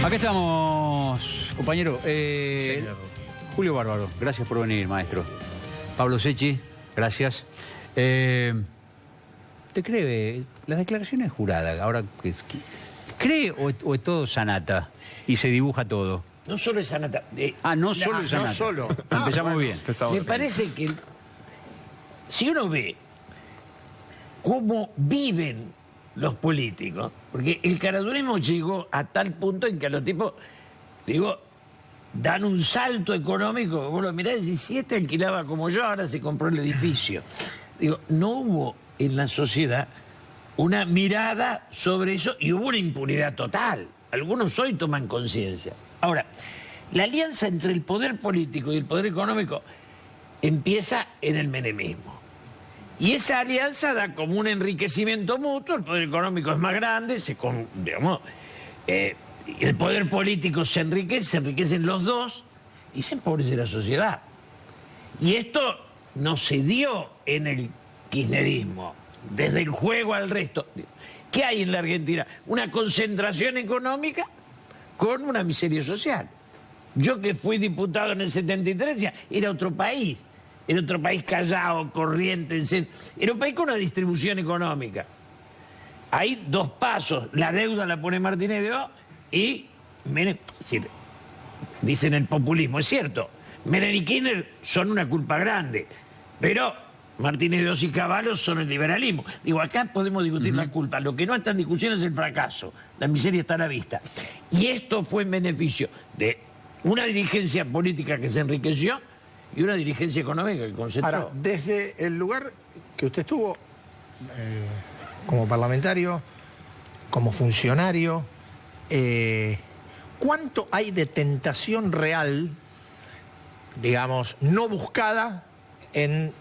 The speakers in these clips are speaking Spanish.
Acá estamos, compañero. Julio Bárbaro, gracias por venir, maestro. Pablo Secchi, gracias. ¿Te cree las declaraciones juradas? Ahora, ¿cree o es todo sanata y se dibuja todo? No solo es sanata. No solo es sanata. No solo. Empezamos bien. Me parece que si uno ve cómo viven los políticos, porque el caradurismo llegó a tal punto en que a los tipos, digo, dan un salto económico. Vos lo mirás y decís, si este alquilaba como yo, ahora se compró el edificio. Digo, no hubo en la sociedad una mirada sobre eso y hubo una impunidad total. Algunos hoy toman conciencia. Ahora, la alianza entre el poder político y el poder económico empieza en el menemismo. Y esa alianza da como un enriquecimiento mutuo, el poder económico es más grande, el poder político se enriquecen los dos y se empobrece la sociedad. Y esto no se dio en el kirchnerismo, desde el juego al resto. ¿Qué hay en la Argentina? Una concentración económica con una miseria social. Yo que fui diputado en el 73, ya era otro país. Era otro país callado, corriente, era un país con una distribución económica. Hay dos pasos, la deuda la pone Martínez de O y Menem, dicen el populismo, es cierto, Menem y Kirchner son una culpa grande, pero Martínez de Oz y Cavallo son el liberalismo. Digo, acá podemos discutir la culpa, lo que no está en discusión es el fracaso, la miseria está a la vista. Y esto fue en beneficio de una dirigencia política que se enriqueció y una dirigencia económica que concentró. Ahora, desde el lugar que usted estuvo, como parlamentario, como funcionario, ¿cuánto hay de tentación real, digamos, no buscada en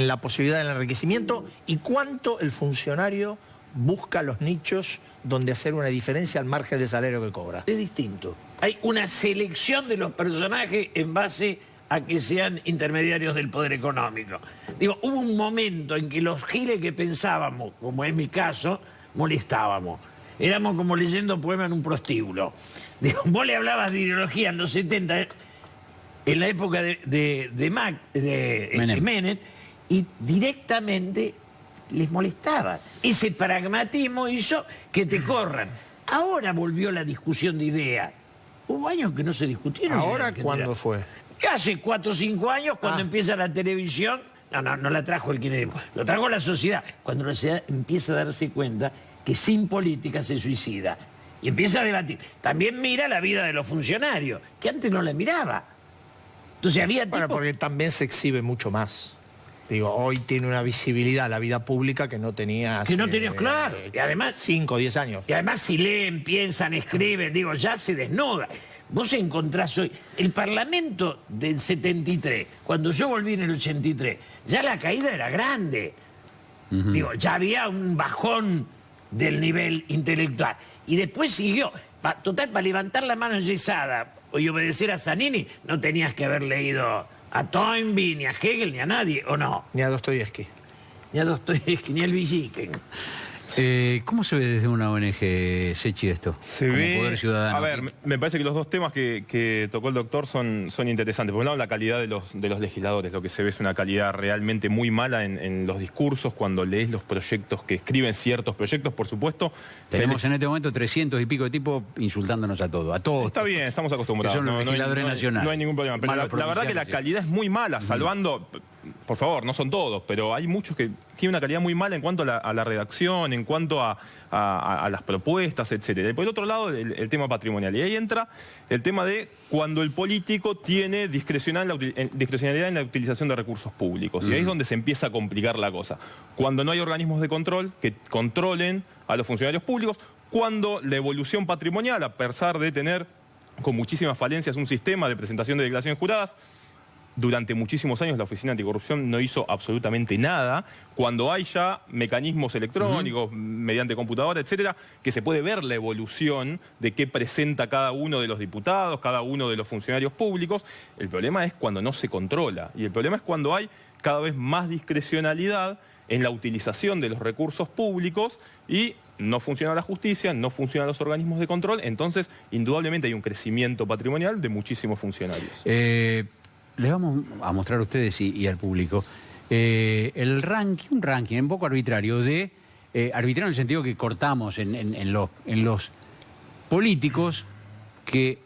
la posibilidad del enriquecimiento? ¿Y cuánto el funcionario busca los nichos donde hacer una diferencia al margen del salario que cobra? Es distinto. Hay una selección de los personajes en base a que sean intermediarios del poder económico. Digo, hubo un momento en que los giles que pensábamos, como es mi caso, molestábamos. Éramos como leyendo poemas en un prostíbulo. Digo, vos le hablabas de ideología en los 70, en la época de Menem, y directamente les molestaba. Ese pragmatismo hizo que te corran. Ahora volvió la discusión de ideas. Hubo años que no se discutieron. ¿Ahora cuándo fue? Hace 4 o 5 años, cuando empieza la televisión, no la trajo el kirchnerismo, lo trajo la sociedad. Cuando la sociedad empieza a darse cuenta que sin política se suicida y empieza a debatir. También mira la vida de los funcionarios, que antes no la miraba. Entonces había Bueno, porque también se exhibe mucho más. Digo, hoy tiene una visibilidad la vida pública que no tenía hace, claro. Y además 5 o 10 años. Y además si leen, piensan, escriben, digo, ya se desnuda. Vos encontrás hoy, el Parlamento del 73, cuando yo volví en el 83, ya la caída era grande. Digo, ya había un bajón del nivel intelectual. Y después siguió. Total, para levantar la mano enyesada y obedecer a Zanini, no tenías que haber leído a Toynbee, ni a Hegel, ni a nadie, ¿o no? Ni a Dostoyevsky. Ni a Dostoyevsky, ni al Villiquen. ¿Cómo se ve desde una ONG, Secchi, esto? Se como ve, poder ciudadano. a ver, me parece que los dos temas que tocó el doctor son interesantes. Por un lado, la calidad de los legisladores. Lo que se ve es una calidad realmente muy mala en los discursos, cuando lees los proyectos que escriben ciertos proyectos, por supuesto. Tenemos en este momento 300 y pico de tipos insultándonos a todos. Está bien, estamos acostumbrados. Que son los legisladores nacionales. No hay ningún problema. Pero la verdad que la calidad es muy mala, salvando... Por favor, no son todos, pero hay muchos que tienen una calidad muy mala en cuanto a la redacción, en cuanto a las propuestas, etcétera. Y por el otro lado, el tema patrimonial. Y ahí entra el tema de cuando el político tiene discrecionalidad en la utilización de recursos públicos. Y ahí es donde se empieza a complicar la cosa. Cuando no hay organismos de control que controlen a los funcionarios públicos, cuando la evolución patrimonial, a pesar de tener con muchísimas falencias un sistema de presentación de declaraciones juradas, durante muchísimos años la Oficina Anticorrupción no hizo absolutamente nada, cuando hay ya mecanismos electrónicos, mediante computadora, etcétera, que se puede ver la evolución de qué presenta cada uno de los diputados, cada uno de los funcionarios públicos. El problema es cuando no se controla, y el problema es cuando hay cada vez más discrecionalidad en la utilización de los recursos públicos y no funciona la justicia, no funcionan los organismos de control, entonces indudablemente hay un crecimiento patrimonial de muchísimos funcionarios. Les vamos a mostrar a ustedes y al público un ranking un poco arbitrario arbitrario en el sentido que cortamos en los políticos que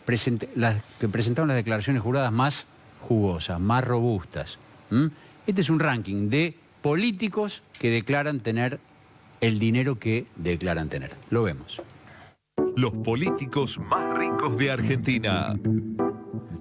presentaron las declaraciones juradas más jugosas, más robustas. Este es un ranking de políticos que declaran tener el dinero que declaran tener. Lo vemos. Los políticos más ricos de Argentina.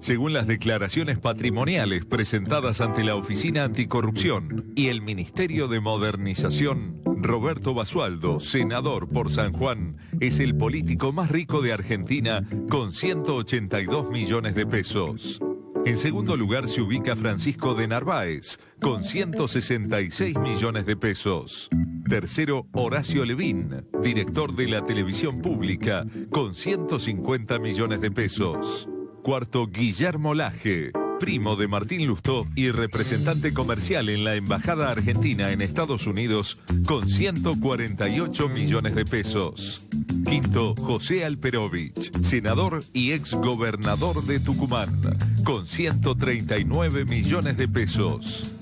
Según las declaraciones patrimoniales presentadas ante la Oficina Anticorrupción y el Ministerio de Modernización, Roberto Basualdo, senador por San Juan, es el político más rico de Argentina con 182 millones de pesos. En segundo lugar se ubica Francisco de Narváez, con 166 millones de pesos. Tercero, Horacio Levín, director de la televisión pública, con 150 millones de pesos. Cuarto, Guillermo Laje, primo de Martín Lustó y representante comercial en la Embajada Argentina en Estados Unidos, con 148 millones de pesos. Quinto, José Alperovich, senador y exgobernador de Tucumán, con 139 millones de pesos.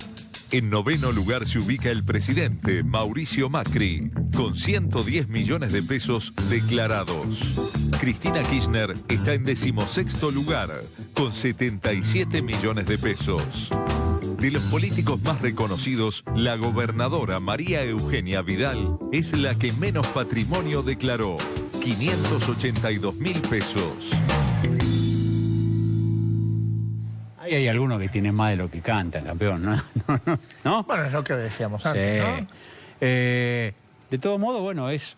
En noveno lugar se ubica el presidente Mauricio Macri, con 110 millones de pesos declarados. Cristina Kirchner está en 16º lugar, con 77 millones de pesos. De los políticos más reconocidos, la gobernadora María Eugenia Vidal es la que menos patrimonio declaró, 582 mil pesos. Ahí hay algunos que tienen más de lo que cantan, campeón, ¿no? ¿No? Bueno, es lo que decíamos antes, Sí. ¿no? De todo modo, bueno, es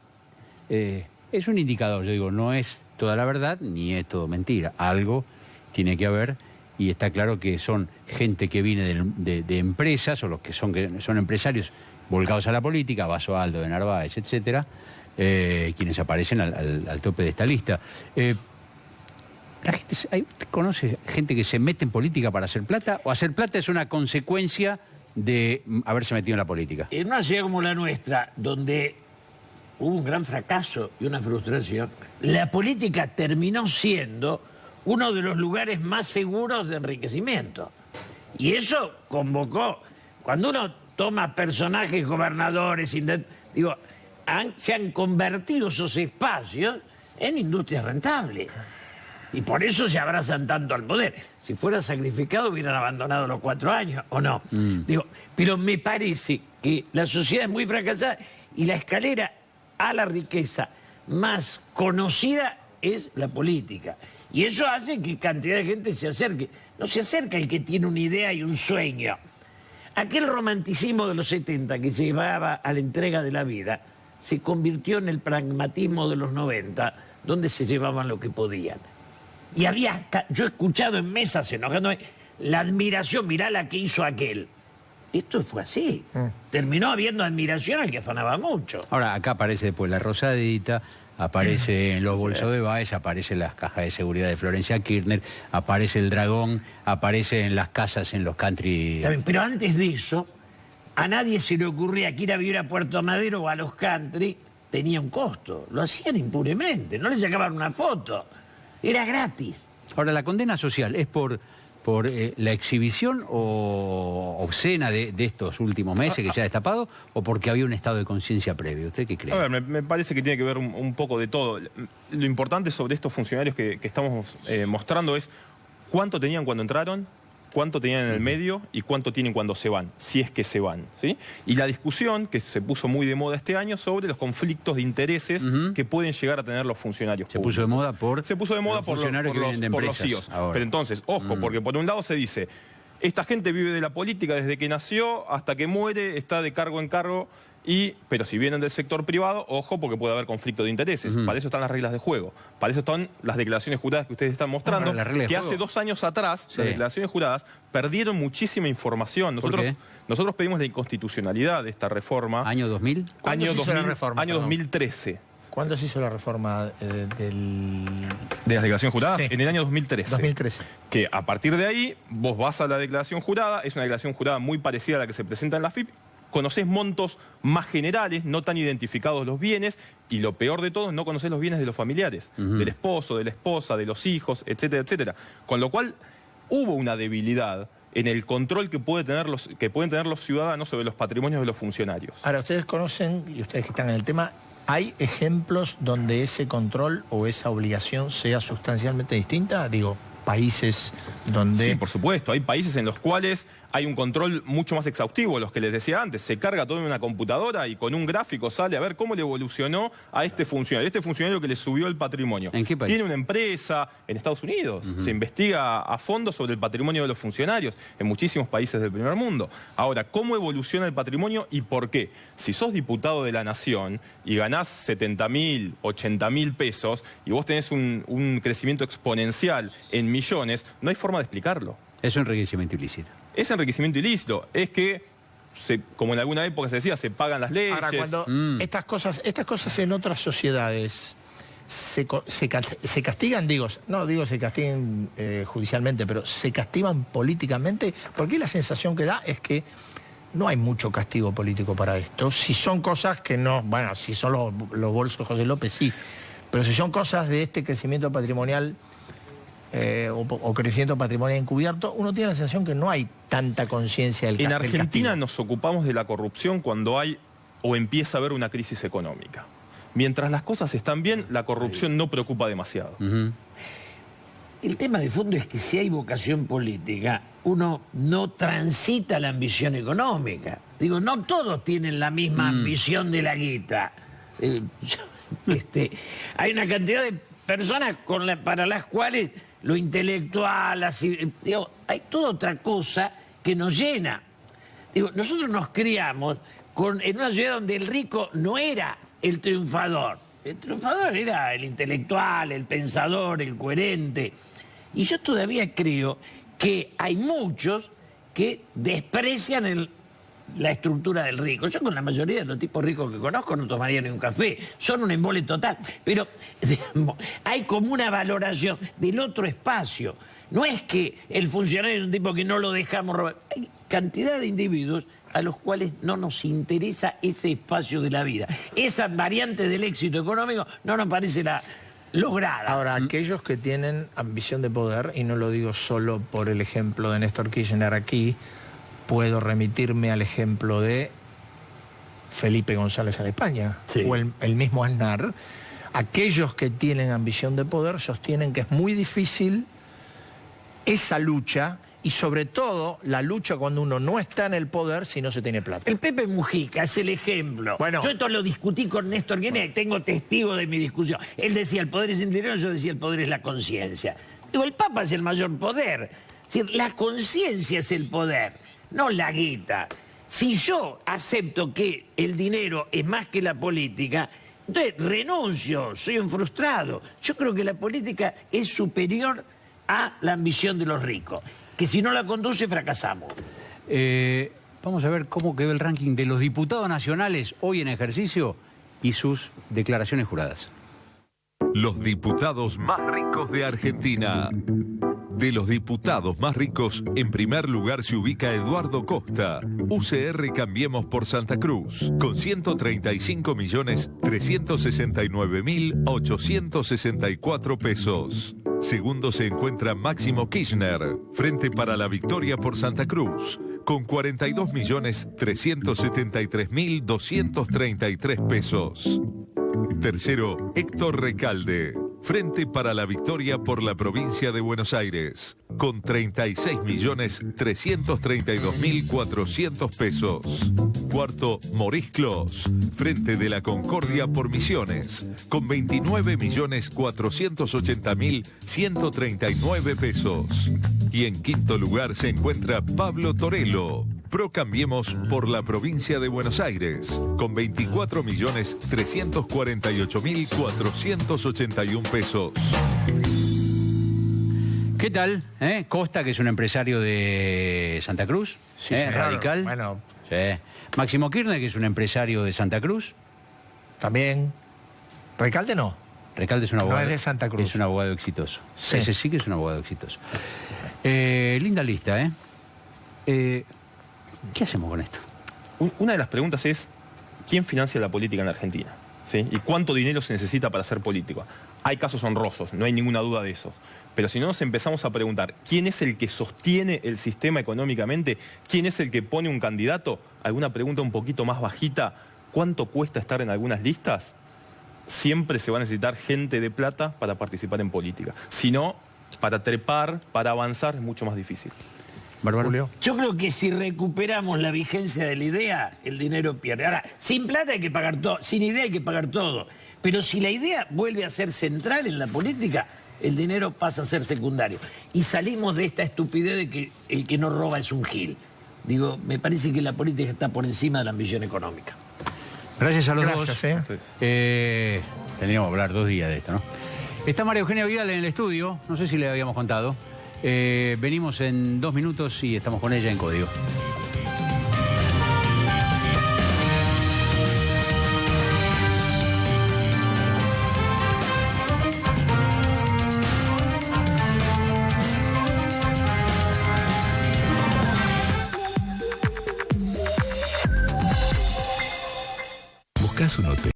un indicador, yo digo, no es toda la verdad ni es todo mentira. Algo tiene que haber y está claro que son gente que viene de empresas o los que son empresarios volcados a la política, Basualdo, de Narváez, etcétera, quienes aparecen al tope de esta lista. ¿Usted conoce gente que se mete en política para hacer plata? ¿O hacer plata es una consecuencia de haberse metido en la política? En una ciudad como la nuestra, donde hubo un gran fracaso y una frustración, la política terminó siendo uno de los lugares más seguros de enriquecimiento. Y eso convocó, cuando uno toma personajes, gobernadores, se han convertido esos espacios en industrias rentables. Y por eso se abrazan tanto al poder. Si fuera sacrificado hubieran abandonado los 4 años, ¿o no? Pero me parece que la sociedad es muy fracasada y la escalera a la riqueza más conocida es la política. Y eso hace que cantidad de gente se acerque. No se acerca el que tiene una idea y un sueño. Aquel romanticismo de los 70 que llevaba a la entrega de la vida se convirtió en el pragmatismo de los 90, donde se llevaban lo que podían. Y yo he escuchado en mesas enojándome la admiración, mirá la que hizo aquel. Esto fue así. Terminó habiendo admiración al que afanaba mucho. Ahora, acá aparece después la rosadita, aparece en los bolsos de Báez, aparece en las cajas de seguridad de Florencia Kirchner, aparece el dragón, aparece en las casas en los country. También, pero antes de eso, a nadie se le ocurría que ir a vivir a Puerto Madero o a los country tenía un costo. Lo hacían impunemente, no le sacaban una foto. Era gratis. Ahora, ¿la condena social es por la exhibición obscena de estos últimos meses que se ha destapado o porque había un estado de conciencia previo? ¿Usted qué cree? A ver, me parece que tiene que ver un poco de todo. Lo importante sobre estos funcionarios que estamos mostrando es cuánto tenían cuando entraron, cuánto tenían en el medio y cuánto tienen cuando se van, si es que se van, ¿sí? Y la discusión que se puso muy de moda este año sobre los conflictos de intereses que pueden llegar a tener los funcionarios públicos. Puso de moda por los funcionarios que vienen de por los empresas CEOs. ahora. Pero entonces, ojo, porque por un lado se dice, esta gente vive de la política desde que nació hasta que muere, está de cargo en cargo, pero si vienen del sector privado, ojo, porque puede haber conflicto de intereses. Para eso están las reglas de juego. Para eso están las declaraciones juradas que ustedes están mostrando, que hace 2 años atrás, las declaraciones juradas perdieron muchísima información. Nosotros pedimos la inconstitucionalidad de esta reforma. ¿Año 2000? ¿Cuándo se hizo la reforma? Año 2013. ¿Cuándo se hizo la reforma ¿De las declaraciones juradas? Sí. En el año 2013. 2013. Que a partir de ahí, vos vas a la declaración jurada, es una declaración jurada muy parecida a la que se presenta en la FIP, conocés montos más generales, no tan identificados los bienes, y lo peor de todo, no conocés los bienes de los familiares, del esposo, de la esposa, de los hijos, etcétera, etcétera. Con lo cual, hubo una debilidad en el control que pueden tener los ciudadanos sobre los patrimonios de los funcionarios. Ahora, ustedes conocen, y ustedes que están en el tema, ¿hay ejemplos donde ese control o esa obligación sea sustancialmente distinta? Digo, países donde... Sí, por supuesto. Hay países en los cuales hay un control mucho más exhaustivo, los que les decía antes. Se carga todo en una computadora y con un gráfico sale a ver cómo le evolucionó a este funcionario. Este funcionario que le subió el patrimonio. ¿En qué país? Tiene una empresa en Estados Unidos. Se investiga a fondo sobre el patrimonio de los funcionarios en muchísimos países del primer mundo. Ahora, ¿cómo evoluciona el patrimonio y por qué? Si sos diputado de la Nación y ganás 70.000, 80.000 pesos y vos tenés un crecimiento exponencial en millones, no hay forma de explicarlo. Es un enriquecimiento ilícito. Es enriquecimiento ilícito. Es que, como en alguna época se decía, se pagan las leyes. Ahora, cuando estas cosas en otras sociedades se castigan, no digo se castiguen judicialmente, pero se castigan políticamente, porque la sensación que da es que no hay mucho castigo político para esto. Si son cosas que no, bueno, si son los bolsos de José López, sí, pero si son cosas de este crecimiento patrimonial o crecimiento patrimonial encubierto, uno tiene la sensación que no hay tanta conciencia del castigo. En Argentina nos ocupamos de la corrupción cuando hay o empieza a haber una crisis económica. Mientras las cosas están bien, la corrupción no preocupa demasiado. El tema de fondo es que si hay vocación política, uno no transita la ambición económica. Digo, no todos tienen la misma ambición de la guita. Hay una cantidad de personas para las cuales lo intelectual, hay toda otra cosa que nos llena. Digo, nosotros nos criamos en una sociedad donde el rico no era el triunfador. El triunfador era el intelectual, el pensador, el coherente. Y yo todavía creo que hay muchos que desprecian la estructura del rico. Yo con la mayoría de los tipos ricos que conozco no tomaría ni un café. Son un embole total. Pero digamos, hay como una valoración del otro espacio. No es que el funcionario es un tipo que no lo dejamos robar. Hay cantidad de individuos a los cuales no nos interesa ese espacio de la vida. Esa variante del éxito económico no nos parece la lograda. Ahora, aquellos que tienen ambición de poder, y no lo digo solo por el ejemplo de Néstor Kirchner aquí, puedo remitirme al ejemplo de Felipe González en España, sí, o el mismo Aznar. Aquellos que tienen ambición de poder sostienen que es muy difícil esa lucha, y sobre todo la lucha cuando uno no está en el poder si no se tiene plata. El Pepe Mujica es el ejemplo. Bueno, yo esto lo discutí con Néstor Kirchner, tengo testigo de mi discusión. Él decía el poder es interior, yo decía el poder es la conciencia. Digo, el Papa es el mayor poder. Es decir, la conciencia es el poder, no la guita. Si yo acepto que el dinero es más que la política, entonces renuncio, soy un frustrado. Yo creo que la política es superior a la ambición de los ricos, que si no la conduce fracasamos. Vamos a ver cómo quedó el ranking de los diputados nacionales hoy en ejercicio y sus declaraciones juradas. Los diputados más ricos de Argentina. De los diputados más ricos, en primer lugar se ubica Eduardo Costa, UCR Cambiemos por Santa Cruz, con 135.369.864 pesos. Segundo se encuentra Máximo Kirchner, Frente para la Victoria por Santa Cruz, con 42.373.233 pesos. Tercero, Héctor Recalde, Frente para la Victoria por la Provincia de Buenos Aires, con 36.332.400 pesos. Cuarto, Maurice Clos, Frente de la Concordia por Misiones, con 29.480.139 pesos. Y en quinto lugar se encuentra Pablo Torello, Pro Cambiemos por la Provincia de Buenos Aires, con 24.348.481 pesos. ¿Qué tal? Costa, que es un empresario de Santa Cruz, Sí, señor. radical. Bueno, Sí. Máximo Kirchner, que es un empresario de Santa Cruz. también. Recalde no. Recalde es un abogado. No es de Santa Cruz. Es un abogado exitoso. Sí. Ese sí que es un abogado exitoso. Linda lista, ¿Qué hacemos con esto? una de las preguntas es, ¿quién financia la política en Argentina? ¿Sí? ¿Y cuánto dinero se necesita para ser político? Hay casos honrosos, no hay ninguna duda de eso. Pero si no nos empezamos a preguntar, ¿quién es el que sostiene el sistema económicamente? ¿Quién es el que pone un candidato? ¿Alguna pregunta un poquito más bajita? ¿Cuánto cuesta estar en algunas listas? Siempre se va a necesitar gente de plata para participar en política. Si no, para trepar, para avanzar, es mucho más difícil. Bárbaro. Julio. Yo creo que si recuperamos la vigencia de la idea, el dinero pierde. Ahora, sin plata hay que pagar todo, sin idea hay que pagar todo. Pero si la idea vuelve a ser central en la política, el dinero pasa a ser secundario. Y salimos de esta estupidez de que el que no roba es un gil. Digo, me parece que la política está por encima de la ambición económica. Gracias a los Gracias, dos. Tendríamos que hablar 2 días de esto, ¿no? Está María Eugenia Vidal en el estudio, no sé si le habíamos contado. Venimos en 2 minutos y estamos con ella en Código. ¿Buscas un hotel